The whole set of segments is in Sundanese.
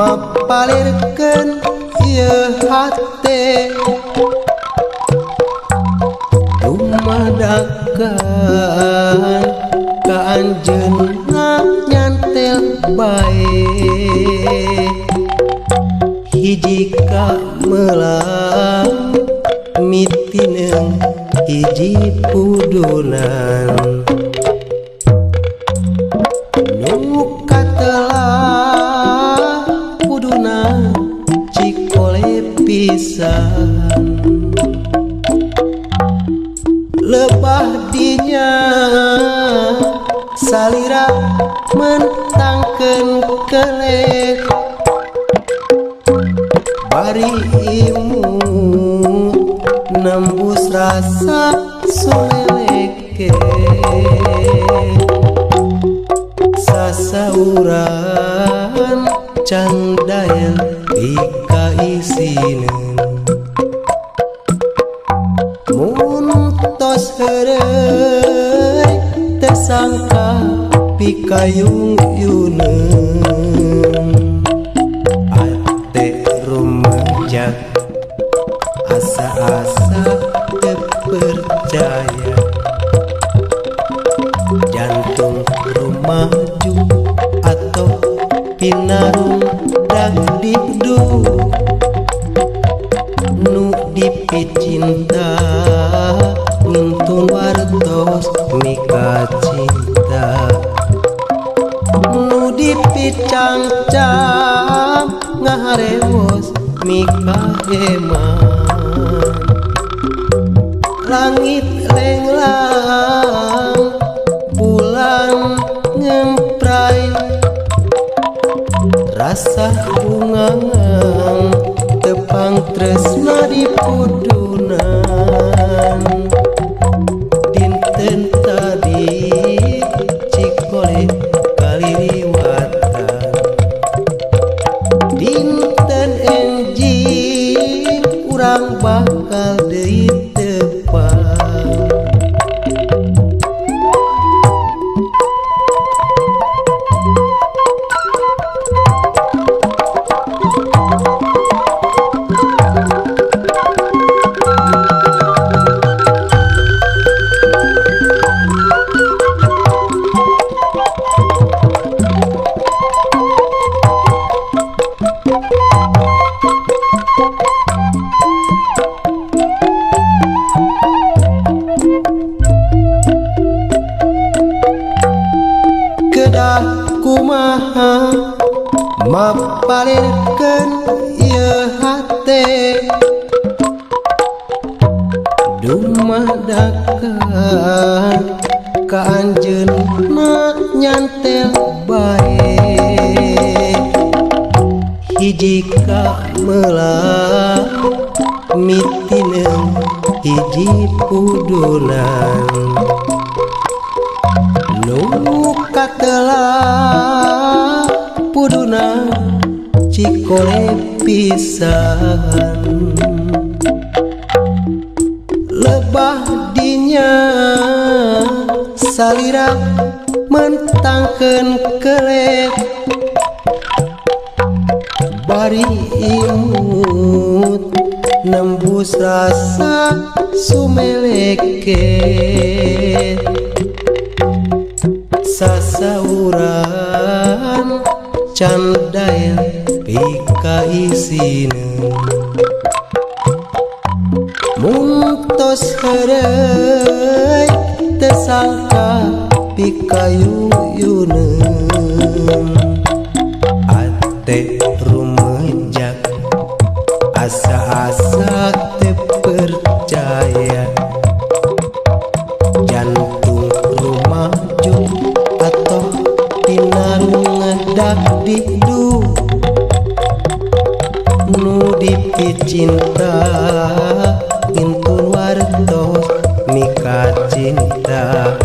mapalirkeun ieu hate dumadakan ka anjeunna nyantel bae hiji ka melang mitineung hiji pudunan nu katelah puduna cikole pisan lebah dinya salira mentangkeun kelek bari imut nembus rasa suleleke sasauran can daya pika isineun mun tos heureuy teu sangka pikayung-yuneun ate rumejak asa-asa teu percaya jantung rumaju atau pinarung dagdikdu nu dipicinta nguntun wartos mika cinta nu dipicangcang ngaharewos mika heman langit lenglang bulan ngemprai rasa bungangan tepang tresna di pudunan dinten tadi cikole kaliliwatan dinten enjing urang bakal deui tepang kedah kumaha mapalirkeun ieu hate dumadakan ka anjeunna nyantel bae hiji ka melang mitineung hiji pudunan nu katelah puduna cikole pisan lebah dinya salira mentangkeun kelek bari imut nembus rasa sumeleke sasauran can daya pika isineun mun tos heureuy teu sangka pikayung-yuneun ate rumejak asa-asa teu percaya jantung rumaju atau pinarung dagdikdu nu dipicinta ngintun wartos mika cinta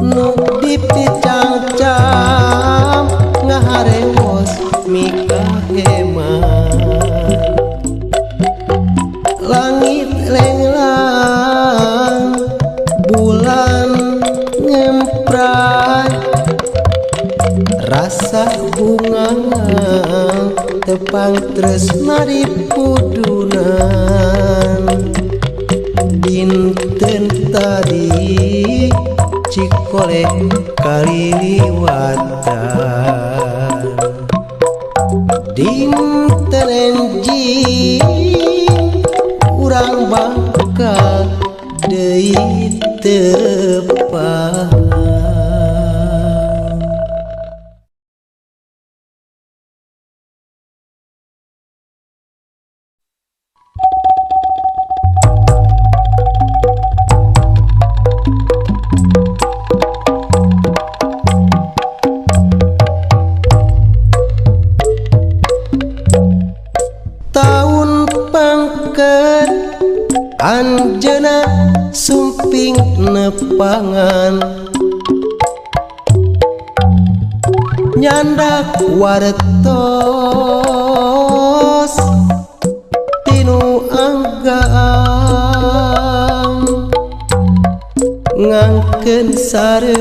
nu dipicangcang ngaharewos mika heman langit lenglang bulan ngemprai rasa bungangan pangtresna dipudunan dinten tadi cikolek kaliliwatan dinten enjing urang bakal deui tepang. Taun pangket anjeuna sumping nepangan nyandak wartos tinu anggang ngangkeun sareng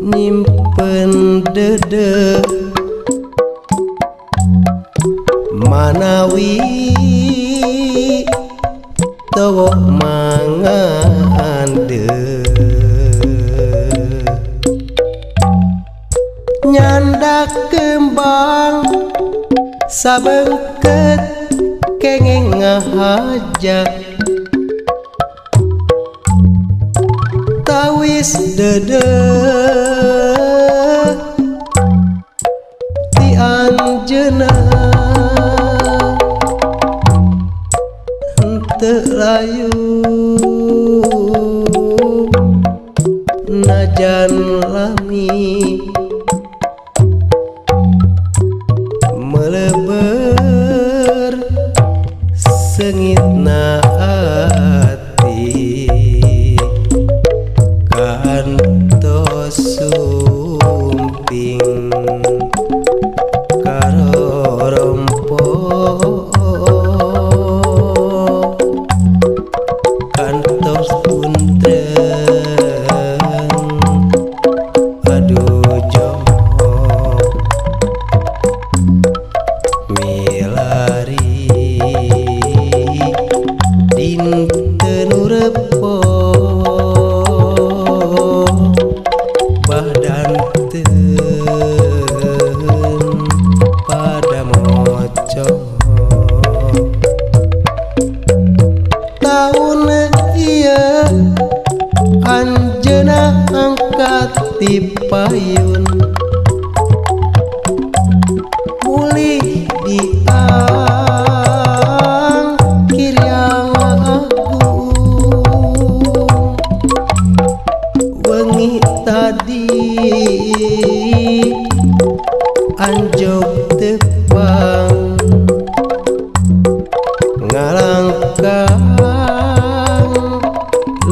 nyimpen dedek manawi teu mangandeu nyandak kembang sabengket kenging ngahajak tawis dedek ti anjeunna terayu najan lami meleber sengitna ati kantos sumping karorompo kantos punten aduh joho milari dinten urepo badanten pada moco taun ieu anjeuna angkat ti payun mulih diang kiryang agung wengi tadi anjog tepang ngalangkang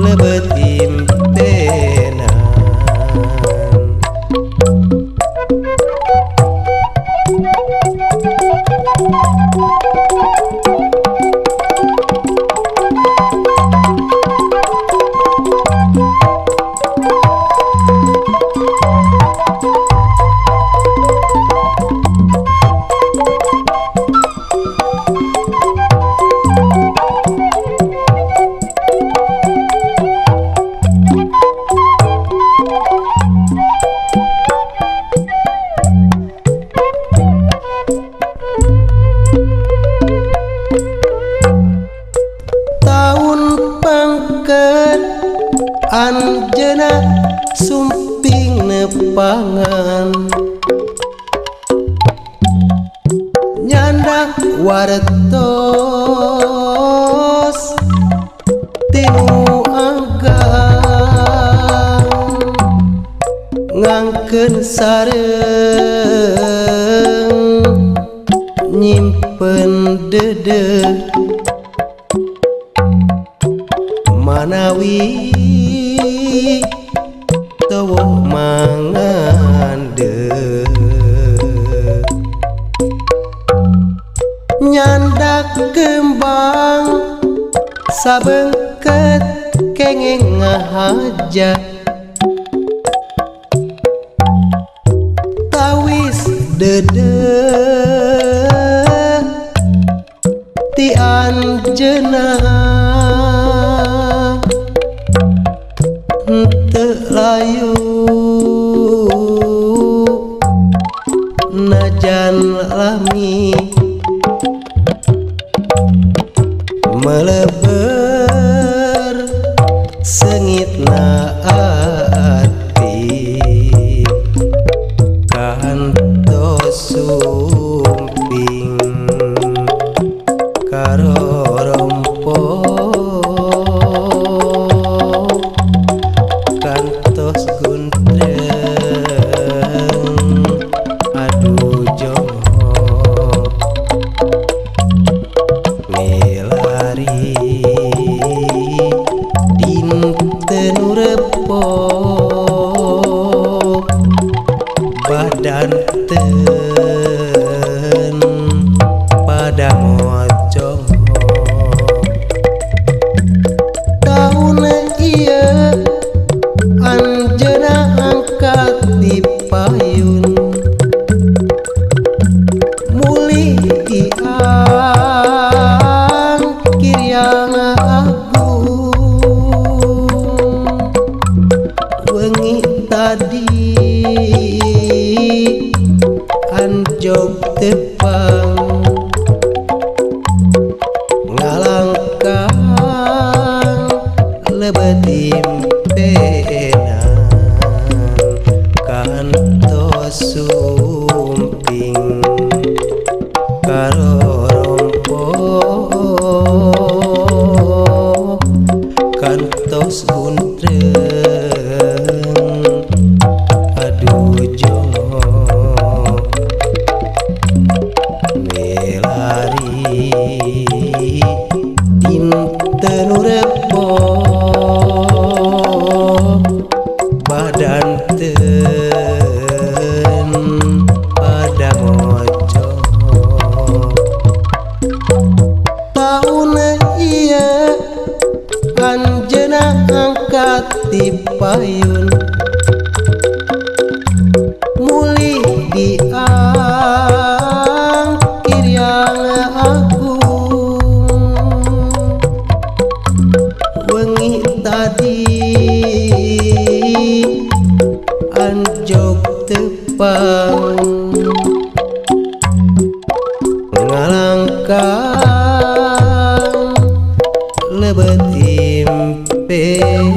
lebet impenan anjeuna sumping nepangan nyandak wartos tinu anggang ngangkeun sareng nyimpen dedek manawi teu mangandeu nyandak kembang sabengket kenging ngahajak tawis dede ti anjeunna teu layu najan lami meleber sengitna ati kantos sumping karo rompo kantos guntreng aduh jongo milari dinten repo badan ten pada mocong taun ieu anjeunna angkat di payun muli tiang kiryang agung wengi tadi anjog tepang ngalangkang lebetim penan kantos sumping karo rompo kantos guntreng aduh jongo milari dinten repo badan ten pada mocong taun ieu anjeunna angkat di payun muli diang kiryang agung wengi tadi anjog tepang ngalangkang lebetim penan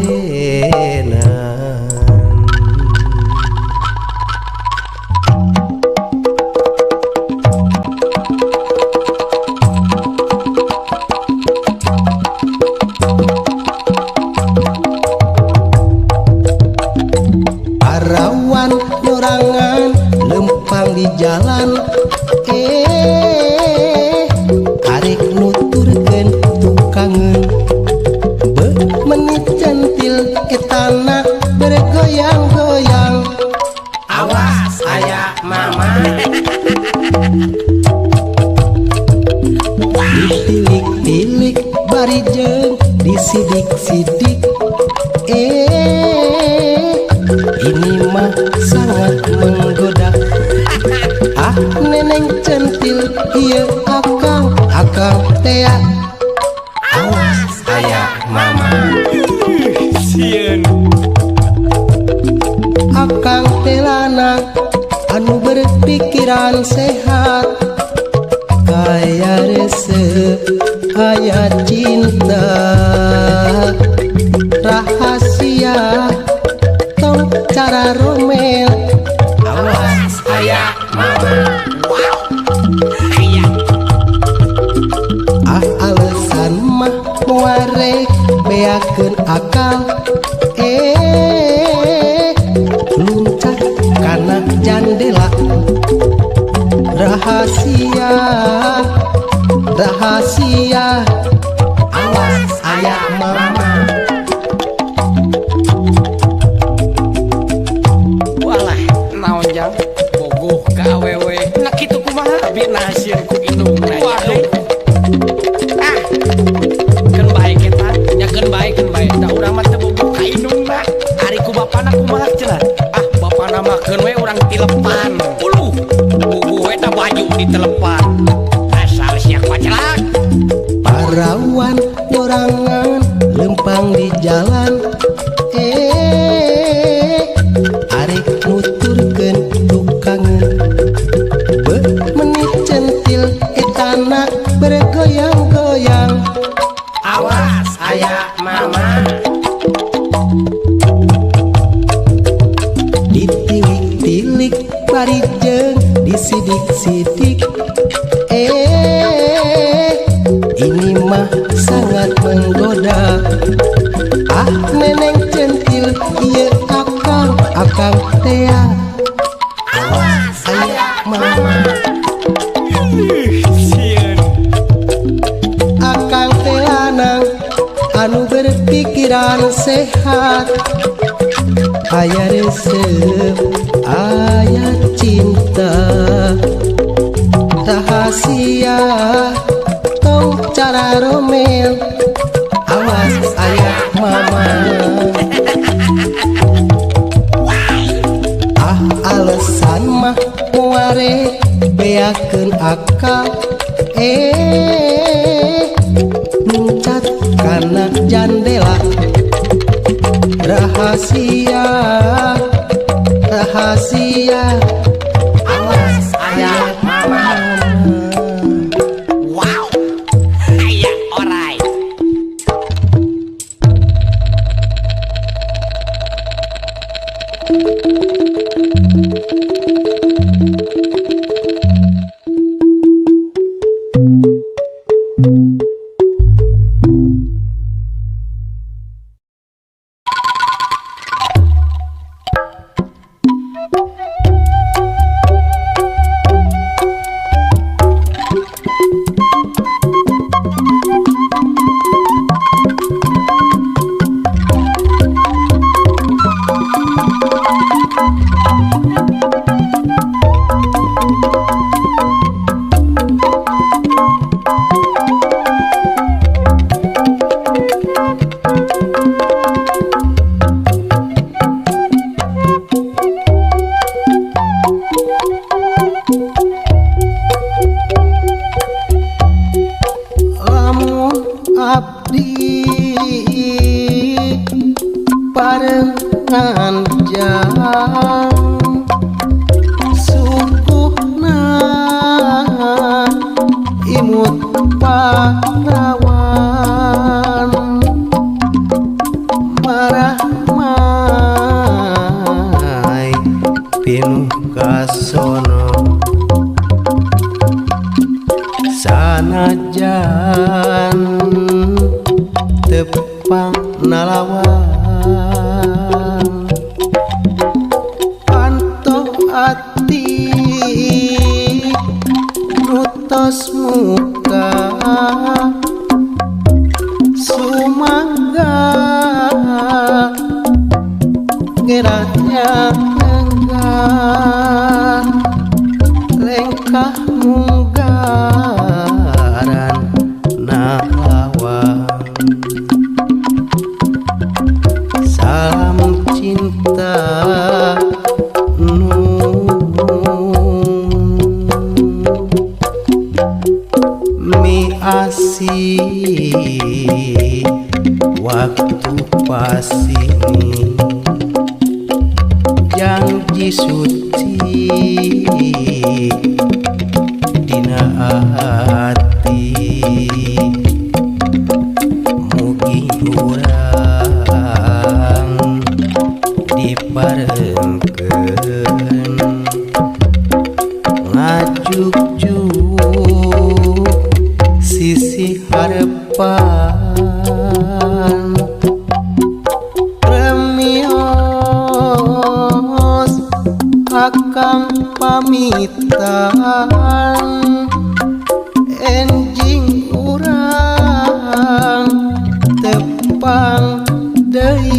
arawan nurangan lempang di jalan arek nuturkeun tukangeun beuk menit centil etana bergoyang-goyang Awas aya mama. ditilik-tilik bari jeung disidik-sidik ini mah sangat menggoda ah neneng centil ieu akang tea Awas aya mama. Sieun. akang teh lanang anu berpikiran sehat aya resep aya cinta rahasia tong cara romel Awas aya mama. alasan mah muarek beakeun akal luncat kana jandela rahasia Awas aya mama. Walah naon jang bogoh ka awewe. Nah kitu kumaha abi nasieun ku indungna. Waduh. Keun bae kita, nya keun bae da urang mah teu bogoh ka kawan nyorangan lempang di jalan arek nuturkeun tukangan menit centil etana bergoyang-goyang Awas aya mama. ditilik-tilik parijeng disidik-sidik ini mah sangat menggoda neneng centil ieu akang tea Awas aya mama Sieun. akang teh lanang anu berpikiran sehat aya resep aya cinta rahasia tong cara romel awas aya mama alasan mah muare beakeun akal muncat kana jandela rahasia Awas aya mama. Wow. Aya orai. lamun abdi parengan jang sukuhna imut parawan marah mai pinuh kasono sanajan tepang nalawan panto ati nutos muka sumangga geraknya enggak lengkah munggaran nahlawan salam cinta mi asih waktu pasini janji suci dina hati mugi urang diparengkeun ngajuk-juk sisi harepan premios akang pamitan enjing urang tepang deui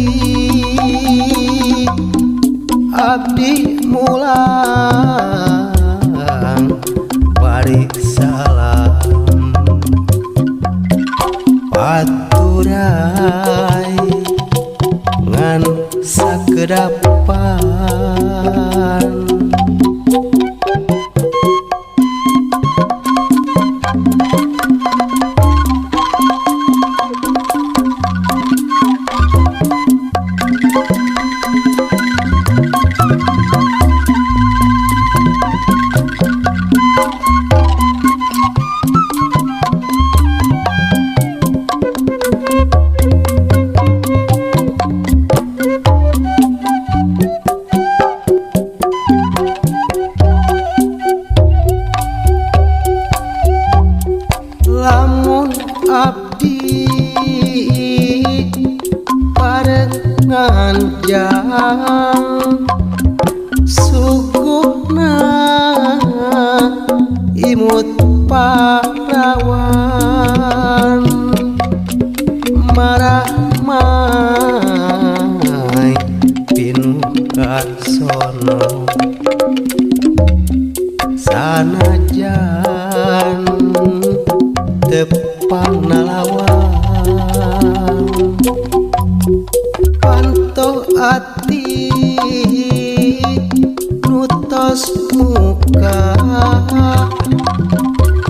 abdi mulang bari salam paturai ngan sakedapan sanajan suguna imut parawan maramai pinuka sono sanajan tepang nalawan panto ati nutos muka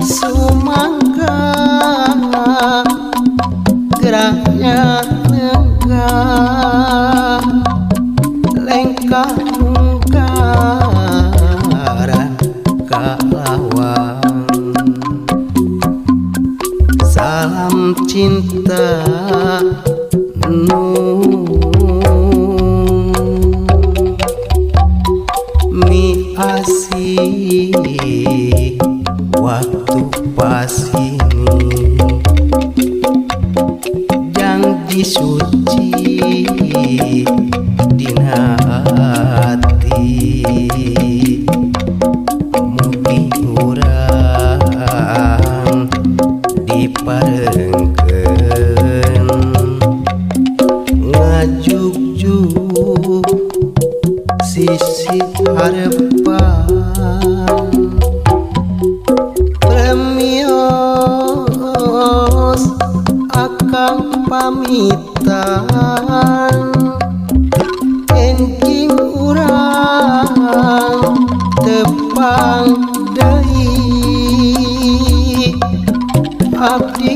sumangga geraknya nenggah lengkah mungkaran kalawang salam cinta mi asih waktu pas ini janji suci dina hati mugi urang diparengkeun ngajuk-juk sisi harapan premios akan pamitan enjing urang tepang deui abdi